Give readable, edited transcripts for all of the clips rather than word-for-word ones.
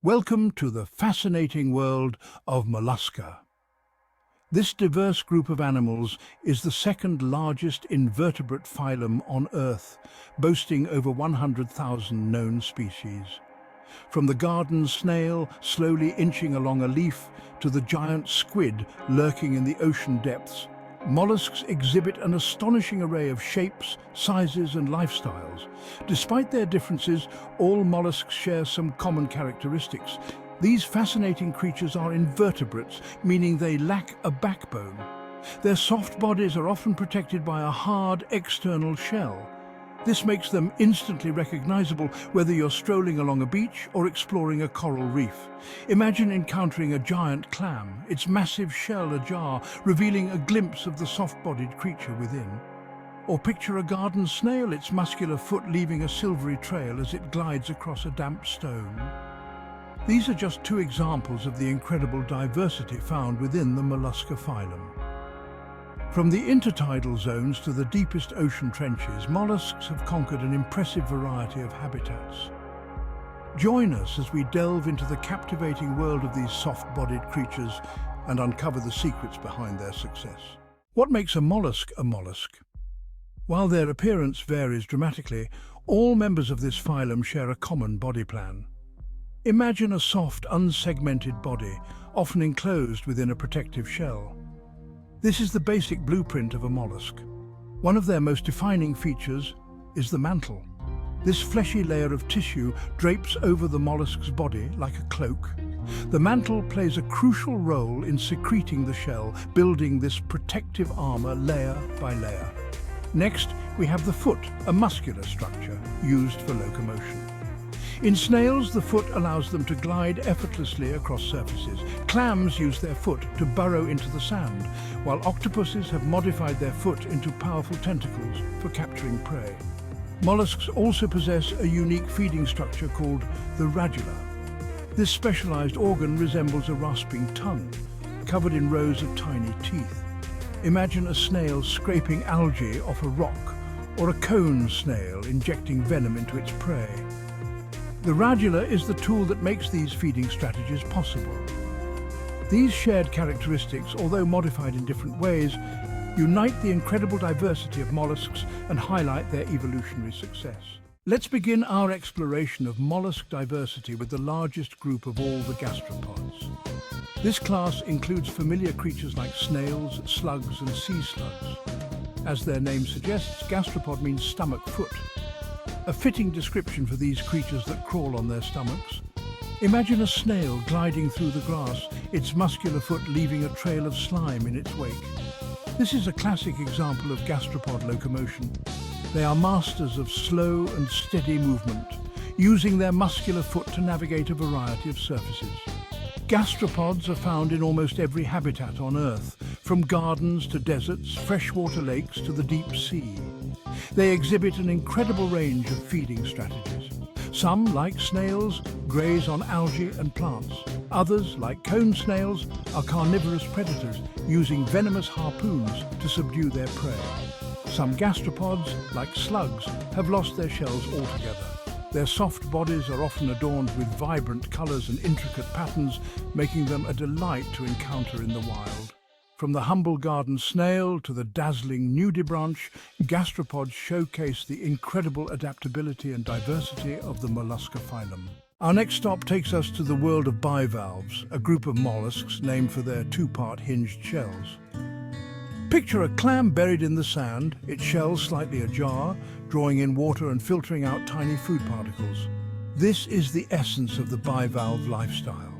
Welcome to the fascinating world of Mollusca. This diverse group of animals is the second largest invertebrate phylum on Earth, boasting over 100,000 known species. From the garden snail slowly inching along a leaf to the giant squid lurking in the ocean depths, molluscs exhibit an astonishing array of shapes, sizes and lifestyles. Despite their differences, all molluscs share some common characteristics. These fascinating creatures are invertebrates, meaning they lack a backbone. Their soft bodies are often protected by a hard external shell. This makes them instantly recognizable whether you're strolling along a beach or exploring a coral reef. Imagine encountering a giant clam, its massive shell ajar, revealing a glimpse of the soft-bodied creature within. Or picture a garden snail, its muscular foot leaving a silvery trail as it glides across a damp stone. These are just two examples of the incredible diversity found within the Mollusca phylum. From the intertidal zones to the deepest ocean trenches, molluscs have conquered an impressive variety of habitats. Join us as we delve into the captivating world of these soft-bodied creatures and uncover the secrets behind their success. What makes a mollusk a mollusk? While their appearance varies dramatically, all members of this phylum share a common body plan. Imagine a soft, unsegmented body, often enclosed within a protective shell. This is the basic blueprint of a mollusk. One of their most defining features is the mantle. This fleshy layer of tissue drapes over the mollusk's body like a cloak. The mantle plays a crucial role in secreting the shell, building this protective armor layer by layer. Next, we have the foot, a muscular structure used for locomotion. In snails, the foot allows them to glide effortlessly across surfaces. Clams use their foot to burrow into the sand, while octopuses have modified their foot into powerful tentacles for capturing prey. Molluscs also possess a unique feeding structure called the radula. This specialized organ resembles a rasping tongue, covered in rows of tiny teeth. Imagine a snail scraping algae off a rock, or a cone snail injecting venom into its prey. The radula is the tool that makes these feeding strategies possible. These shared characteristics, although modified in different ways, unite the incredible diversity of molluscs and highlight their evolutionary success. Let's begin our exploration of mollusk diversity with the largest group of all, the gastropods. This class includes familiar creatures like snails, slugs and sea slugs. As their name suggests, gastropod means stomach foot. A fitting description for these creatures that crawl on their stomachs. Imagine a snail gliding through the grass, its muscular foot leaving a trail of slime in its wake. This is a classic example of gastropod locomotion. They are masters of slow and steady movement, using their muscular foot to navigate a variety of surfaces. Gastropods are found in almost every habitat on Earth, from gardens to deserts, freshwater lakes to the deep sea. They exhibit an incredible range of feeding strategies. Some, like snails, graze on algae and plants. Others, like cone snails, are carnivorous predators, using venomous harpoons to subdue their prey. Some gastropods, like slugs, have lost their shells altogether. Their soft bodies are often adorned with vibrant colors and intricate patterns, making them a delight to encounter in the wild. From the humble garden snail to the dazzling nudibranch, gastropods showcase the incredible adaptability and diversity of the Mollusca phylum. Our next stop takes us to the world of bivalves, a group of molluscs named for their two-part hinged shells. Picture a clam buried in the sand, its shell slightly ajar, drawing in water and filtering out tiny food particles. This is the essence of the bivalve lifestyle.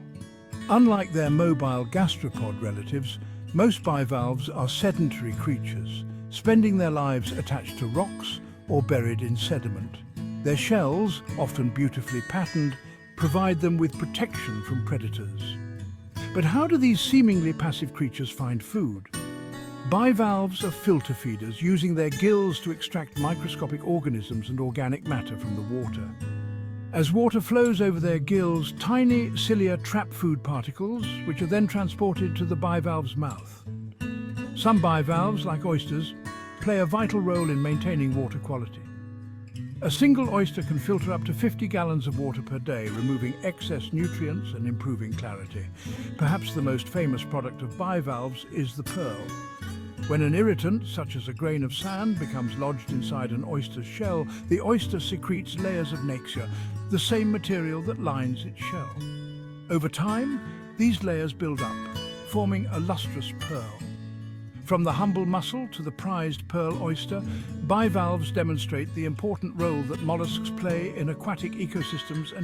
Unlike their mobile gastropod relatives, most bivalves are sedentary creatures, spending their lives attached to rocks or buried in sediment. Their shells, often beautifully patterned, provide them with protection from predators. But how do these seemingly passive creatures find food? Bivalves are filter feeders, using their gills to extract microscopic organisms and organic matter from the water. As water flows over their gills, tiny cilia trap food particles, which are then transported to the bivalve's mouth. Some bivalves, like oysters, play a vital role in maintaining water quality. A single oyster can filter up to 50 gallons of water per day, removing excess nutrients and improving clarity. Perhaps the most famous product of bivalves is the pearl. When an irritant, such as a grain of sand, becomes lodged inside an oyster's shell, the oyster secretes layers of nacre, the same material that lines its shell. Over time, these layers build up, forming a lustrous pearl. From the humble mussel to the prized pearl oyster, bivalves demonstrate the important role that molluscs play in aquatic ecosystems and